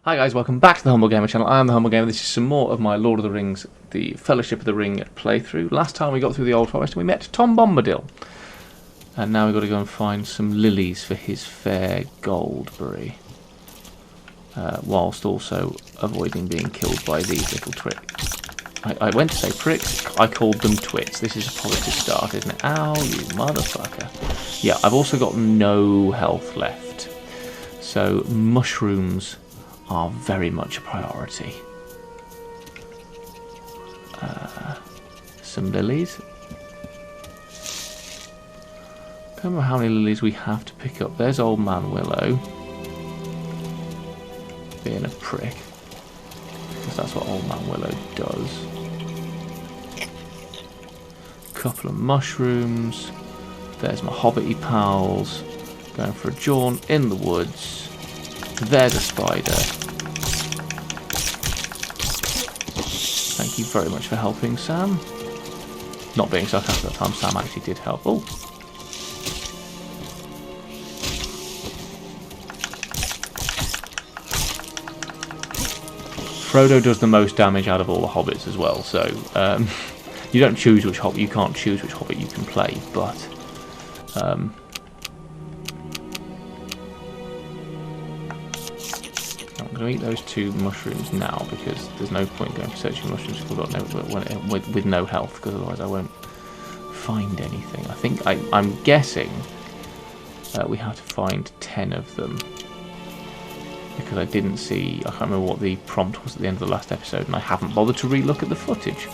Hi guys, welcome back to the Humble Gamer channel. I am the Humble Gamer. This is some more of my Lord of the Rings, the Fellowship of the Ring playthrough. Last time we got through the Old Forest and we met Tom Bombadil. And now we've got to go and find some lilies for his fair Goldberry. Whilst also avoiding being killed by these little tricks. I went to say pricks, I called them twits. This is a positive start, isn't it? Ow, you motherfucker. Yeah, I've also got no health left. So, mushrooms are very much a priority. Some lilies. Don't remember how many lilies we have to pick up. There's Old Man Willow. Being a prick. Because that's what Old Man Willow does. Couple of mushrooms. There's my hobbity pals. Going for a jaunt in the woods. There's a spider. Thank you very much for helping, Sam. Not being sarcastic at that time, Sam actually did help. Oh. Frodo does the most damage out of all the hobbits as well, so you don't choose which hobbit, you can't choose which hobbit you can play, but I'm going to eat those two mushrooms now because there's no point going for searching mushrooms with no health, because otherwise I won't find anything. I think I'm guessing we have to find 10 of them. Because I didn't see, I can't remember what the prompt was at the end of the last episode, and I haven't bothered to re-look at the footage.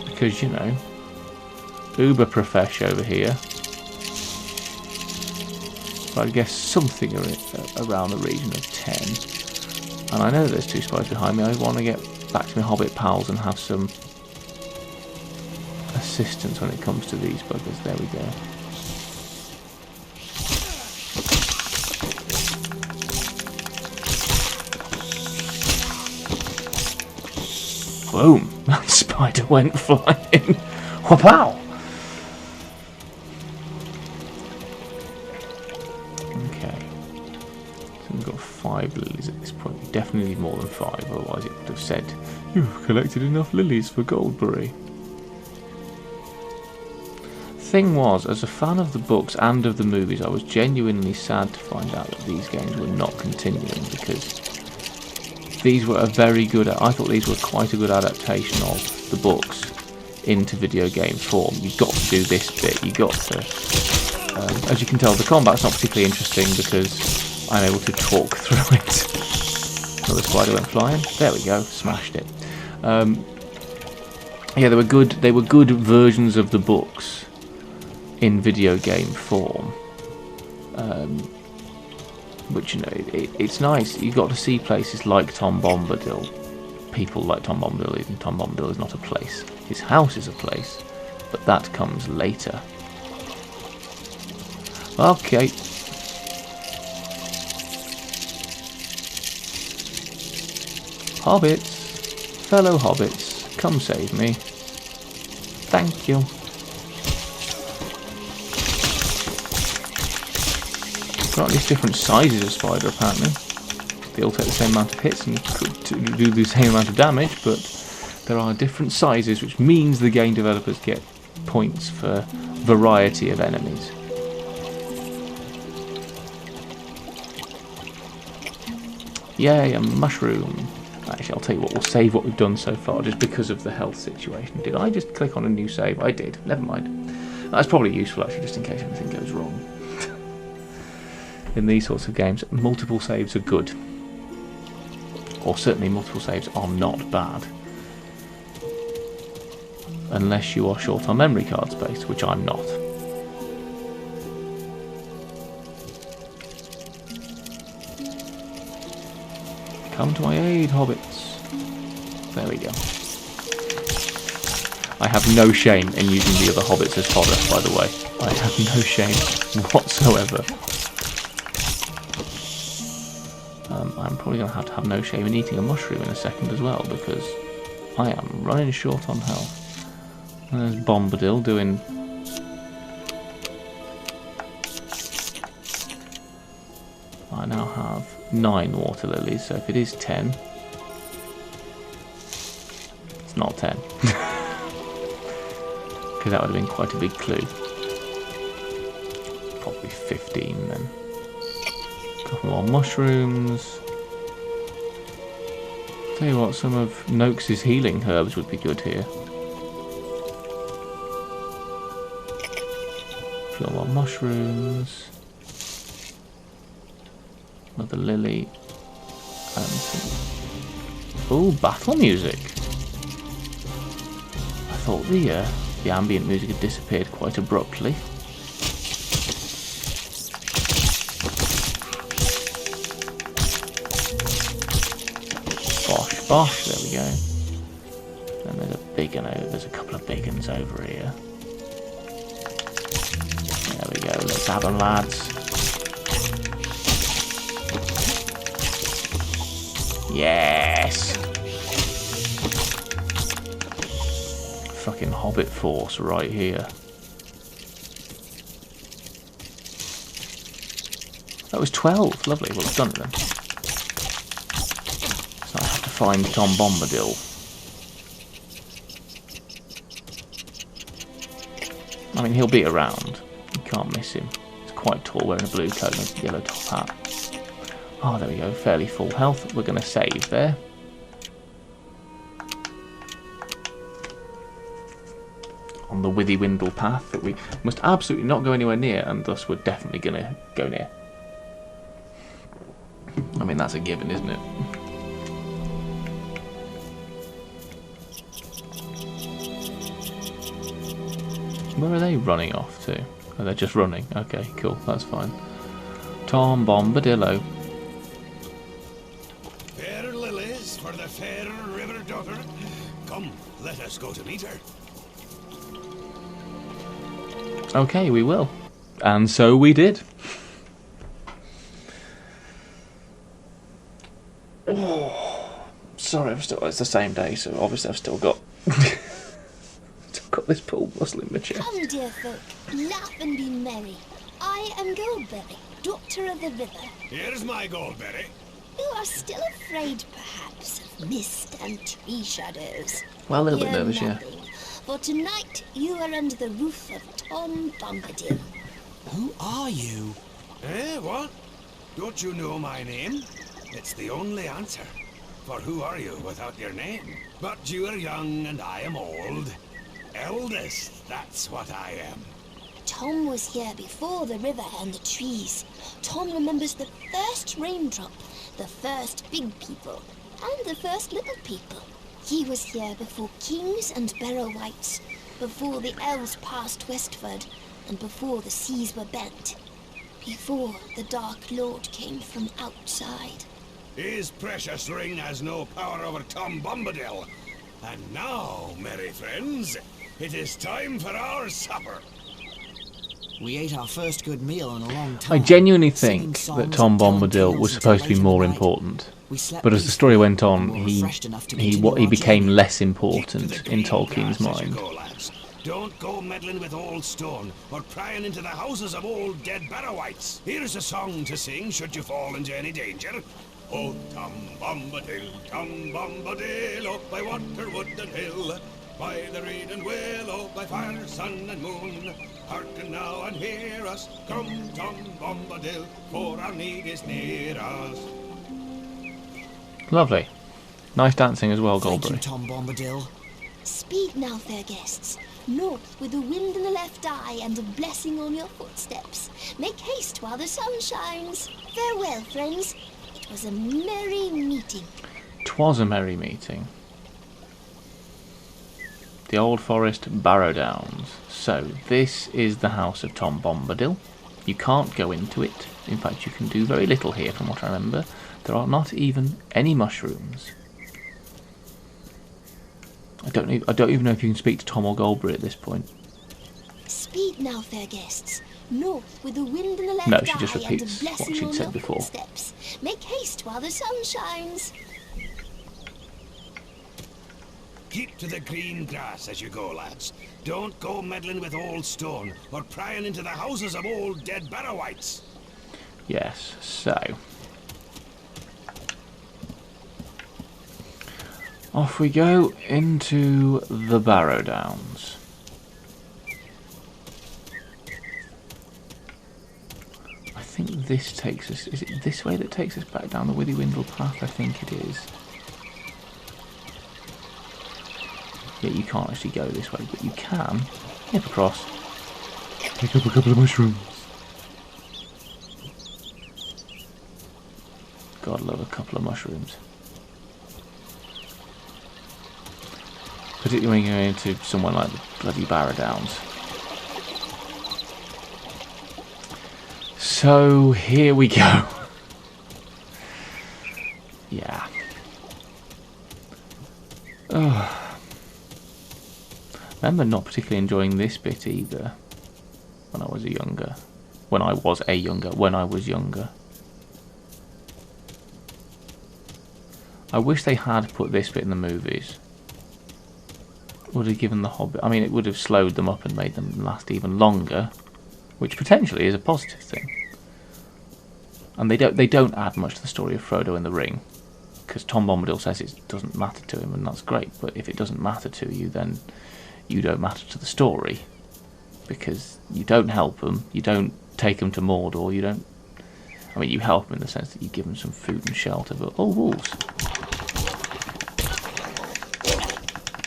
Because, you know, uber profesh over here. But I guess something around the region of 10. And I know there's two spiders behind me. I want to get back to my hobbit pals and have some assistance when it comes to these buggers. There we go. Boom! That spider went flying. Whoop-ow! Okay. So we've got 5 lilies at this point. We definitely need more than 5, otherwise it would have said, "You've collected enough lilies for Goldberry." Thing was, as a fan of the books and of the movies, I was genuinely sad to find out that these games were not continuing, because these were a very good, I thought these were quite a good adaptation of the books into video game form. You got to do this bit, you got to, as you can tell, the combat's not particularly interesting because I'm able to talk through it. Another spider went flying, there we go, smashed it. Yeah, they were good versions of the books in video game form. Which, you know, it's nice. You got to see places like Tom Bombadil. People like Tom Bombadil, even Tom Bombadil is not a place. His house is a place, but that comes later. Okay. Hobbits, fellow hobbits, come save me. Thank you. Got these different sizes of spider apparently. They all take the same amount of hits and do the same amount of damage, but there are different sizes, which means the game developers get points for variety of enemies. Yay, a mushroom. Actually, I'll tell you what, we'll save what we've done so far just because of the health situation. Did I just click on a new save? I did. Never mind. That's probably useful actually, just in case anything goes wrong. In these sorts of games, multiple saves are good. Or certainly multiple saves are not bad. Unless you are short on memory card space, which I'm not. Come to my aid, hobbits. There we go. I have no shame in using the other hobbits as fodder, by the way. I have no shame whatsoever. I'm probably going to have no shame in eating a mushroom in a second as well, because I am running short on health. And there's Bombadil doing... I I now have 9 water lilies, so if it is 10, it's not 10. Because that would have been quite a big clue. Probably 15 then. A couple more mushrooms. Tell you what, some of Noakes' healing herbs would be good here. A few more mushrooms. Another lily. And some... Ooh, battle music. I thought the ambient music had disappeared quite abruptly. Bosh, there we go. And there's a big one over. There's a couple of big ones over here. There we go. Let's have them, lads. Yes. Fucking Hobbit force right here. That was 12. Lovely. Well, I've done it then. Find Tom Bombadil. I mean, he'll be around. You can't miss him. He's quite tall, wearing a blue coat and a yellow top hat. Oh, there we go. Fairly full health. We're going to save there. On the Withywindle path that we must absolutely not go anywhere near, and thus we're definitely going to go near. I mean, that's a given, isn't it? Where are they running off to? Oh, they're just running. Okay, cool. That's fine. Tom Bombadillo. Fair lilies for the fair river daughter. Come, let us go to meet her. Okay, we will. And so we did. Oh, sorry, it's the same day, so obviously I've still got... got this pool muscle in my chest. Come, dear folk, laugh and be merry. I am Goldberry, Doctor of the River. Here's my Goldberry. You are still afraid, perhaps, of mist and tree shadows. Well, a little bit Fear nervous, yeah. nothing, for tonight you are under the roof of Tom Bombadil. Who are you? Eh, what? Don't you know my name? It's the only answer. For who are you without your name? But you are young and I am old. Eldest, that's what I am. Tom was here before the river and the trees. Tom remembers the first raindrop, the first big people, and the first little people. He was here before kings and Barrow-wights, before the elves passed westward, and before the seas were bent, before the Dark Lord came from outside. His precious ring has no power over Tom Bombadil. And now, merry friends, it is time for our supper. We ate our first good meal in a long time. I genuinely think that Tom Bombadil was supposed to be more important. But as the story went on, he became less important in Tolkien's mind. Don't go meddling with old stone or prying into the houses of old dead Barrow-wights. Here's a song to sing should you fall into any danger. Oh, Tom Bombadil, oh, by water, wood and hill, by the reed and willow, by fire, sun and moon. Hearken now and hear us, come Tom Bombadil, for our need is near us. Lovely. Nice dancing as well, Thank Goldberry. you, Tom Bombadil. Speed now, fair guests. North with the wind in the left eye and a blessing on your footsteps. Make haste while the sun shines. Farewell, friends. It was a merry meeting. 'Twas a merry meeting. The Old Forest, Barrow-downs. So, this is the house of Tom Bombadil. You can't go into it. In fact, you can do very little here from what I remember. There are not even any mushrooms. I don't even know if you can speak to Tom or Goldberry at this point. Speed now, fair guests. North with the wind in the left No, eye she just and a repeats blessing what she'd on said your before. footsteps. Make haste while the sun shines. Keep to the green grass as you go, lads. Don't go meddling with old stone or prying into the houses of old dead Barrow-wights. Yes, so Off we go into the Barrow-downs. I think this takes us... Is it this way that takes us back down the Withywindle path? I think it is. Yeah, you can't actually go this way, but you can nip across. Pick up a couple of mushrooms. God, love a couple of mushrooms. Particularly when you go into somewhere like the bloody Barrow-downs. So, here we go. Yeah. Oh. I remember not particularly enjoying this bit either. When I was younger. When I was younger. I wish they had put this bit in the movies. Would have given the Hobbit... I mean, it would have slowed them up and made them last even longer. Which potentially is a positive thing. And they don't add much to the story of Frodo in the Ring. Because Tom Bombadil says it doesn't matter to him, and that's great. But if it doesn't matter to you, then you don't matter to the story. Because you don't help them, you don't take them to Mordor, you don't... I mean, you help them in the sense that you give them some food and shelter, but... Oh, wolves!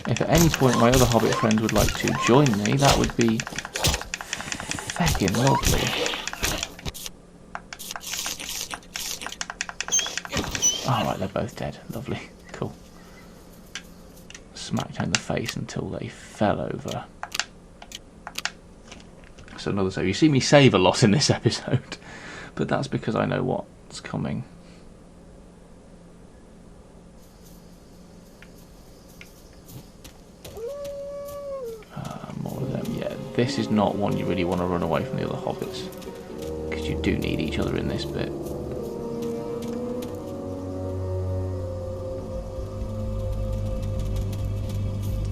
If at any point my other Hobbit friends would like to join me, that would be feckin' lovely. Alright, they're both dead. Lovely. Cool. Smacked her in the face until they fell over. So another save. You see me save a lot in this episode, but that's because I know what's coming. More of them. Yeah, this is not one you really want to run away from the other hobbits, because you do need each other in this bit.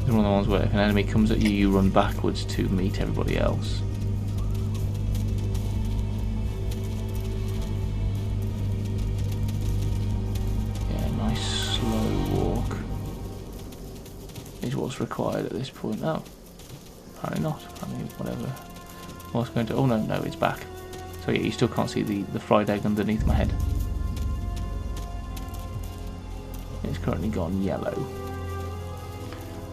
It's one of the ones where if an enemy comes at you, you run backwards to meet everybody else. Is what's required at this point. No, apparently not. Apparently whatever. What's going to... Oh no, it's back. So yeah, you still can't see the fried egg underneath my head. It's currently gone yellow,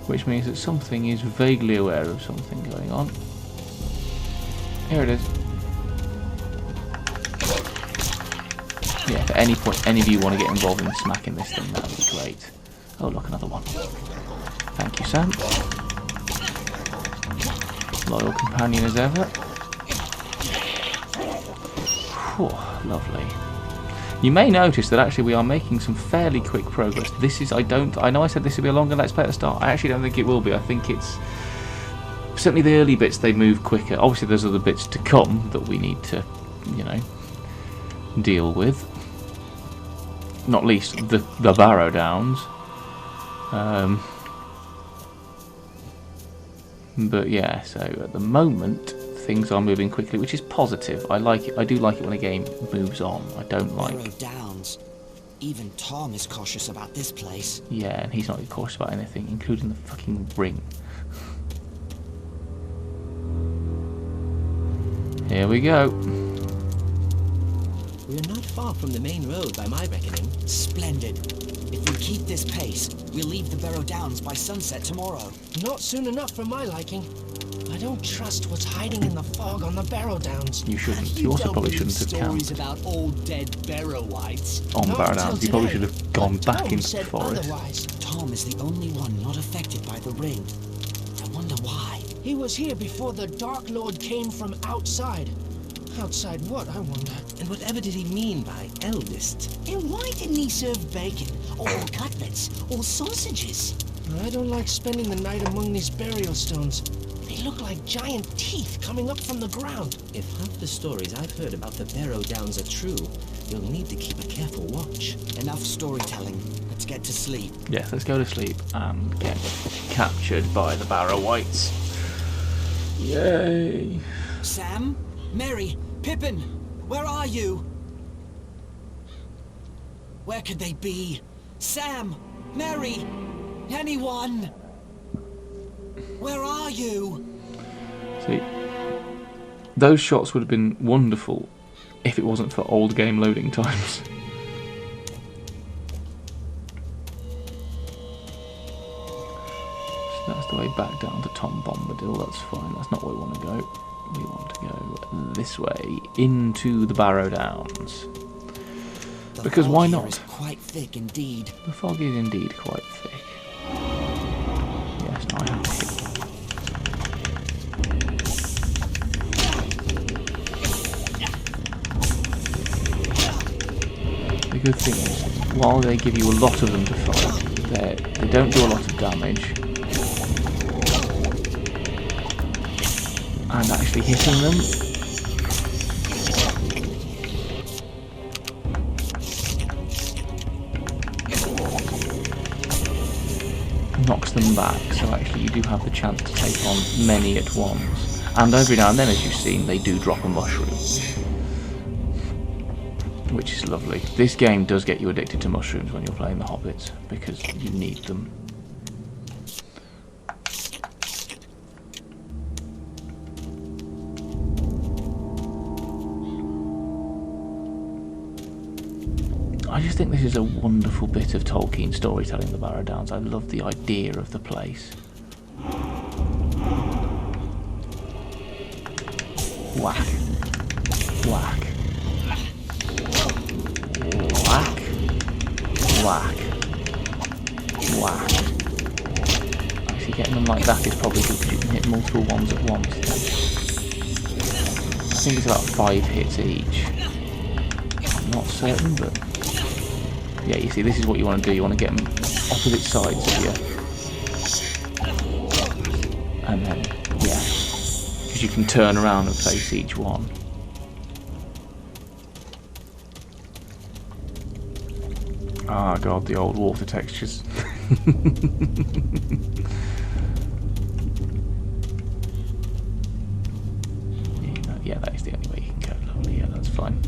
which means that something is vaguely aware of something going on. Here it is. Yeah, if at any point any of you want to get involved in smacking this thing, that would be great. Oh look, another one. Thank you, Sam. Loyal companion as ever. Whew, lovely. You may notice that actually we are making some fairly quick progress. This is, I know I said this would be a longer Let's Play at the start. I actually don't think it will be. I think it's... Certainly the early bits, they move quicker. Obviously there's other bits to come that we need to, you know, deal with. Not least the Barrow-downs. But yeah, so at the moment things are moving quickly, which is positive. I like it. I do like it when a game moves on. I don't like... Barrow-downs. Even Tom is cautious about this place. Yeah, and he's not cautious about anything, including the fucking ring. Here we go. We're not far from the main road by my reckoning. Splendid. If we keep this pace, we'll leave the Barrow-downs by sunset tomorrow. Not soon enough for my liking. I don't trust what's hiding in the fog on the Barrow-downs. You shouldn't. You also probably shouldn't have camped. Stories about old dead Barrow-wites. On the Barrow-downs. You probably should have gone back into the forest. Otherwise. Tom is the only one not affected by the ring. I wonder why. He was here before the Dark Lord came from outside. Outside what, I wonder? And whatever did he mean by eldest? And why didn't he serve bacon, or cutlets, or sausages? I don't like spending the night among these burial stones. They look like giant teeth coming up from the ground. If half the stories I've heard about the Barrow-downs are true, you'll need to keep a careful watch. Enough storytelling. Let's get to sleep. Yes, let's go to sleep and get captured by the Barrow-wites. Yay! Sam? Merry? Pippin? Where are you? Where could they be? Sam? Merry? Anyone? Where are you? See, those shots would have been wonderful if it wasn't for old game loading times. So that's the way back down to Tom Bombadil. That's fine. That's not where we want to go. We want to go this way into the Barrow-downs. Because why not? Is quite thick indeed. The fog is indeed quite thick. Yes, I have to hit. The good thing is, while they give you a lot of them to fight, they don't do a lot of damage. And actually hitting them knocks them back, so actually you do have the chance to take on many at once. And every now and then, as you've seen, they do drop a mushroom, which is lovely. This game does get you addicted to mushrooms when you're playing the Hobbits, because you need them. I just think this is a wonderful bit of Tolkien storytelling, the Barrow-downs. I love the idea of the place. Whack. Whack. Whack. Whack. Whack. Actually, getting them like that is probably good because you can hit multiple ones at once. I think it's about 5 hits each. I'm not certain, but... yeah, you see, this is what you want to do. You want to get them opposite sides of you. And then, yeah. Because you can turn around and face each one. Ah, God, the old water textures. Yeah, that is the only way you can go. Lovely, yeah, that's fine.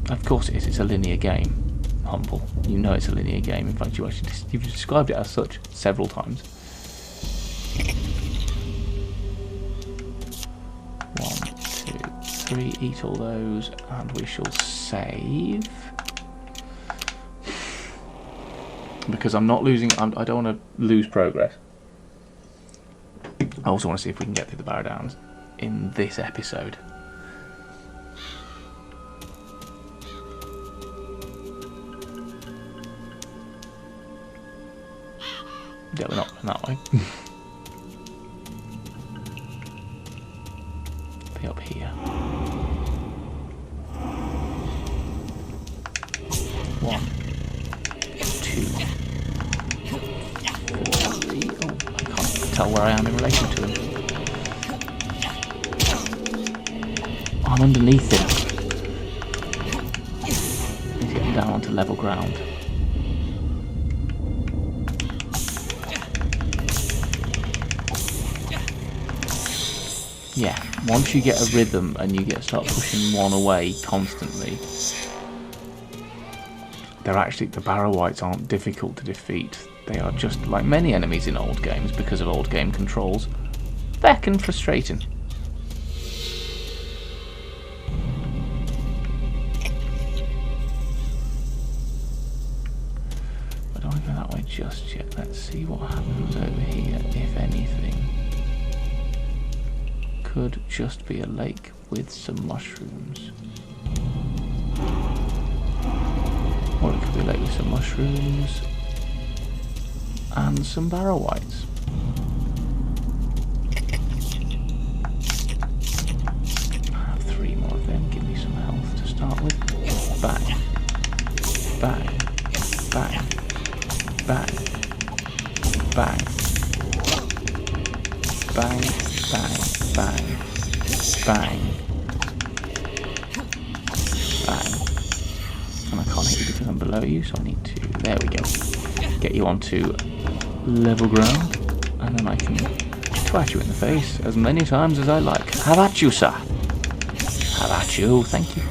Of course it is. It's a linear game. Humble. You know it's a linear game. In fact, you've described it as such several times. 1, 2, 3. Eat all those, and we shall save. Because I'm not losing. I don't want to lose progress. I also want to see if we can get through the Barrow-downs in this episode. Yeah, we're not going that way. Be up here. 1, 2, 3. Oh, I can't tell where I am in relation to him. I'm underneath him. He's getting down onto level ground. Yeah, once you get a rhythm and you start pushing one away constantly, they're actually, the Barrow-wights aren't difficult to defeat. They are just like many enemies in old games because of old game controls. Feckin' frustrating. But I don't go that way just yet. Let's see what happens over here, if anything. Could just be a lake with some mushrooms. Or it could be a lake with some mushrooms and some Barrow-wights. I have 3 more of them. Give me some health to start with. Bang. Bang. Bang. Bang. Bang. Bang. Bang. Bang. Bang. Bang. And I can't hit you because I'm below you, so I need to... there we go. Get you onto level ground, and then I can twat you in the face as many times as I like. Have at you, sir. Have at you. Thank you.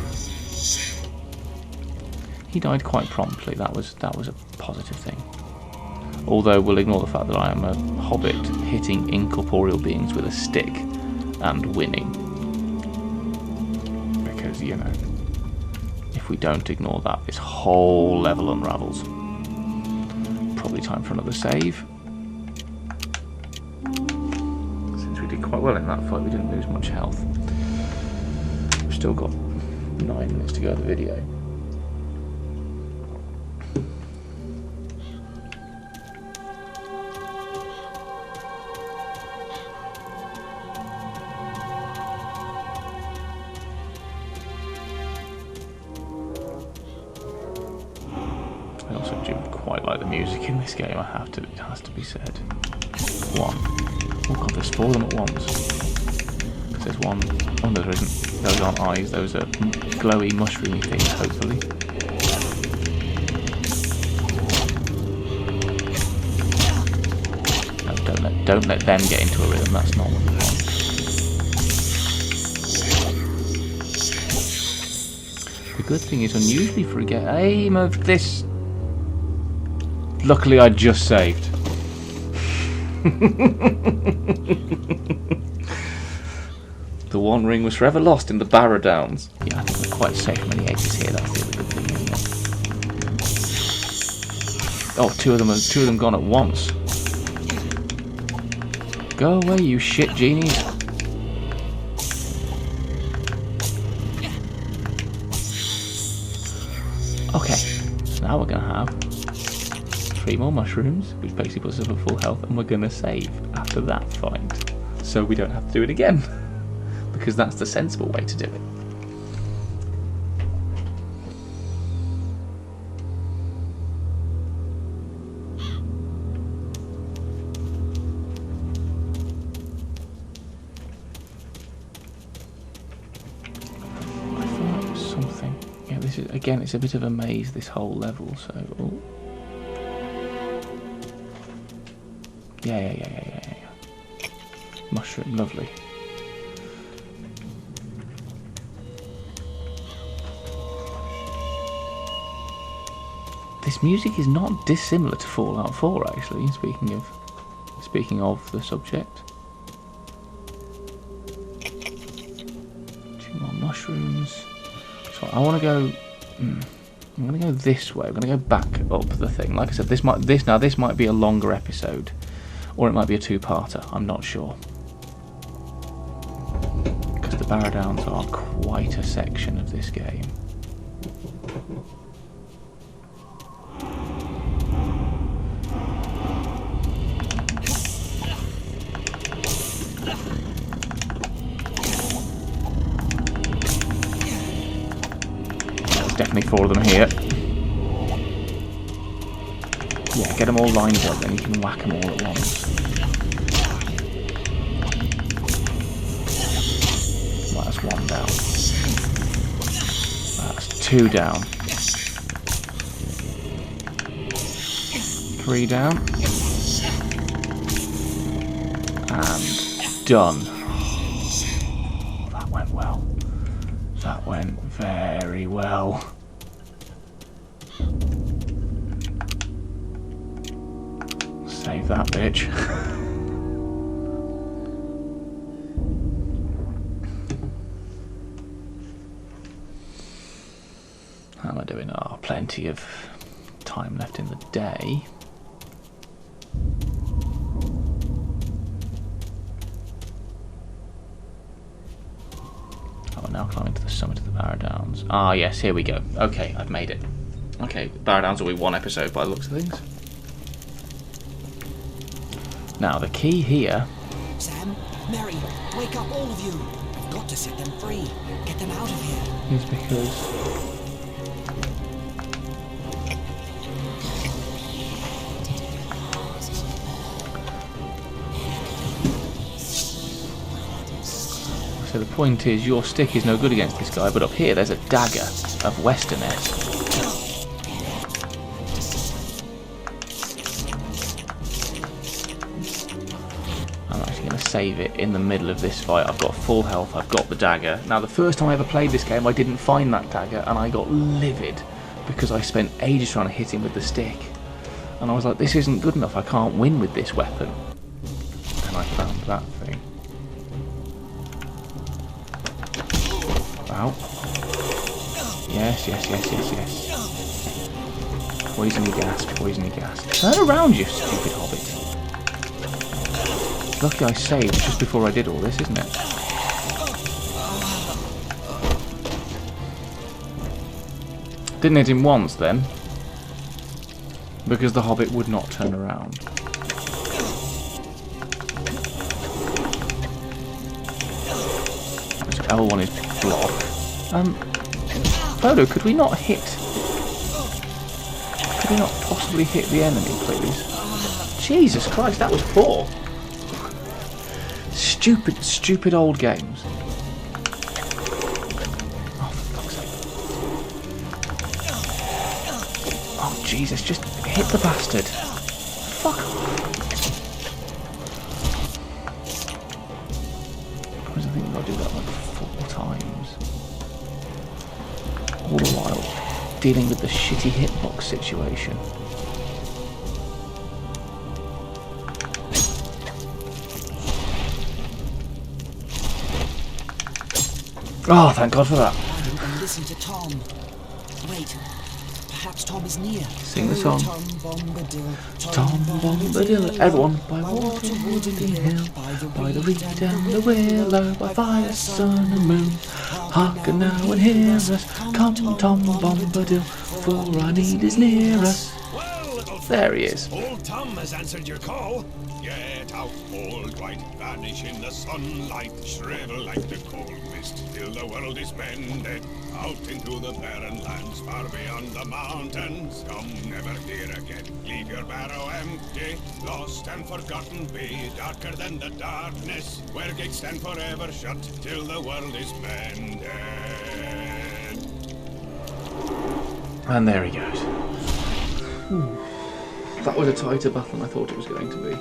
He died quite promptly. That was a positive thing. Although we'll ignore the fact that I am a hobbit hitting incorporeal beings with a stick and winning. Because, you know, if we don't ignore that, this whole level unravels. Probably time for another save. Since we did quite well in that fight, we didn't lose much health. We've still got 9 minutes to go of the video. I also do quite like the music in this game, it has to be said. 1. Oh god, there's 4 of them at once. Because there's one, oh no there isn't, those aren't eyes, those are glowy mushroomy things, hopefully. No, don't let them get into a rhythm, that's not what we want. The good thing is, unusually for a game of this, luckily I just saved. The One Ring was forever lost in the Barrow-downs. Yeah, I think we're quite safe from any edges here, that's the other good thing, isn't it? Oh, two of them gone at once. Go away, you shit genies. Okay, so now we're going to have 3 more mushrooms, which basically puts us at full health, and we're going to save after that fight. So we don't have to do it again, because that's the sensible way to do it. Again, it's a bit of a maze, this whole level, so... Oh. Yeah. Mushroom, lovely. This music is not dissimilar to Fallout 4, actually, speaking of the subject. 2 more mushrooms. So I want to go... I'm going to go this way. I'm going to go back up the thing. Like I said, this might be a longer episode, or it might be a 2-parter. I'm not sure, because the Barrow-downs are quite a section of this game. Definitely 4 of them here. Yeah, get them all lined up, then you can whack them all at once. Well, that's 1 down. That's 2 down. 3 down. And done. Oh, that went well. That went very well. Save that bitch. How am I doing? Oh, plenty of time left in the day. Oh, we're now climbing to the summit of the Barrow-downs. Ah, yes, here we go. Okay, I've made it. Okay, Barrow-downs will be 1 episode by the looks of things. Now, the key here... Sam, Mary, wake up, all of you! I've got to set them free. Get them out of here. Is because... So the point is, your stick is no good against this guy, but up here there's a dagger of Westerness. Save it in the middle of this fight. I've got full health, I've got the dagger. Now, the first time I ever played this game, I didn't find that dagger, and I got livid because I spent ages trying to hit him with the stick. And I was like, this isn't good enough, I can't win with this weapon. And I found that thing. Ow. Yes. Poisony gas. Turn around, you stupid hobbit. Lucky I saved just before I did all this, isn't it? Didn't hit him once then, because the hobbit would not turn around. So L1 is block. Frodo, could we not possibly hit the enemy, please? Jesus Christ, that was poor. Stupid old games. Oh, for fuck's sake. Oh, Jesus, just hit the bastard. Fuck off. Because I think I'll do that like 4 times. All the while dealing with the shitty hitbox situation. Oh, thank God for that. And listen to Tom. Wait, perhaps Tom is near. Sing the song. Tom Bombadil, Tom Bombadil, everyone, by water, wood and hill, by the reed and the willow, by fire, sun and moon. Hearken now and hear us, come Tom Bombadil, for our need is near us. Well, little There he is. Old Tom has answered your call. Get out, old white, vanish in the sunlight, shrivel like the cold mist till the world is mended. Out into the barren lands, far beyond the mountains. Come never here again, leave your barrow empty. Lost and forgotten be, darker than the darkness, where gates stand forever shut till the world is mended. And there he goes. That was a tighter battle than I thought it was going to be.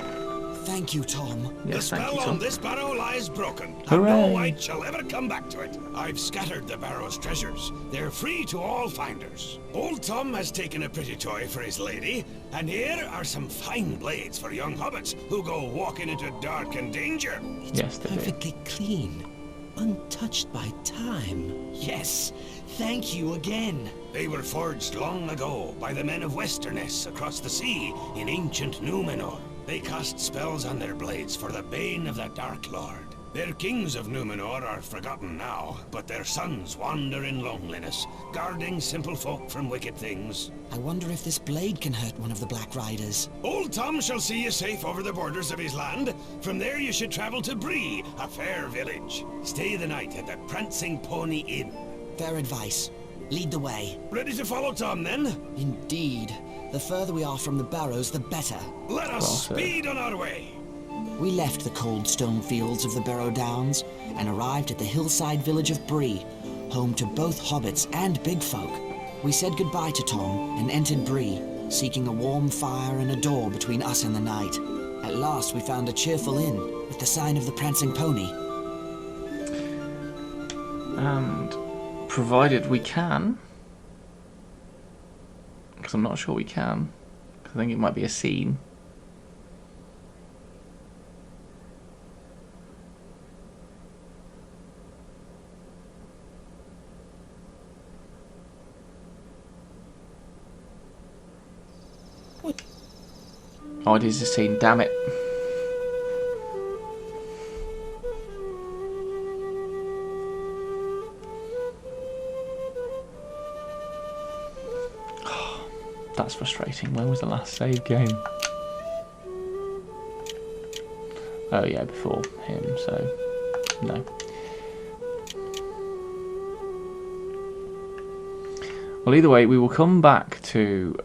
Thank you, Tom. Yes, The thank you, spell on Tom. this barrow lies broken. And Hooray. no wight shall ever come back to it. I've scattered the barrow's treasures. They're free to all finders. Old Tom has taken a pretty toy for his lady, and here are some fine blades for young hobbits who go walking into dark and danger. Yes, they do. Perfectly clean. Untouched by time. Yes, thank you again. They were forged long ago by the men of Westerness across the sea in ancient Númenor. They cast spells on their blades for the bane of the Dark Lord. Their kings of Númenor are forgotten now, but their sons wander in loneliness, guarding simple folk from wicked things. I wonder if this blade can hurt one of the Black Riders. Old Tom shall see you safe over the borders of his land. From there you should travel to Bree, a fair village. Stay the night at the Prancing Pony Inn. Fair advice. Lead the way. Ready to follow Tom, then? Indeed. The further we are from the barrows, the better. Let us Well said. speed on our way. We left the cold stone fields of the Barrow-downs and arrived at the hillside village of Bree, home to both hobbits and big folk. We said goodbye to Tom and entered Bree, seeking a warm fire and a door between us and the night. At last we found a cheerful inn with the sign of the Prancing Pony. And provided we can, because I'm not sure we can, because I think it might be a scene. Oh, it is a scene, damn it. That's frustrating. When was the last save game? Oh yeah, before him, so no. Well, either way, we will come back to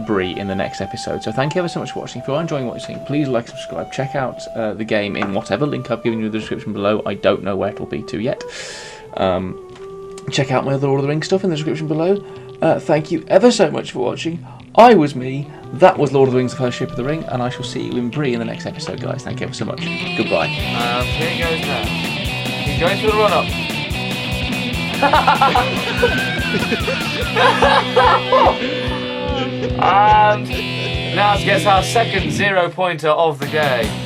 Bree in the next episode. So thank you ever so much for watching. If you are enjoying what you're seeing, please like, subscribe, check out the game in whatever link I've given you in the description below. I don't know where it'll be to yet. Check out my other Lord of the Rings stuff in the description below. Thank you ever so much for watching. I was me, that was Lord of the Rings, The Fellowship of the Ring, and I shall see you in Bree in the next episode, guys. Thank you ever so much. Goodbye. Here he goes now. He's going to the run-up. And Naz gets our second 0 pointer of the game.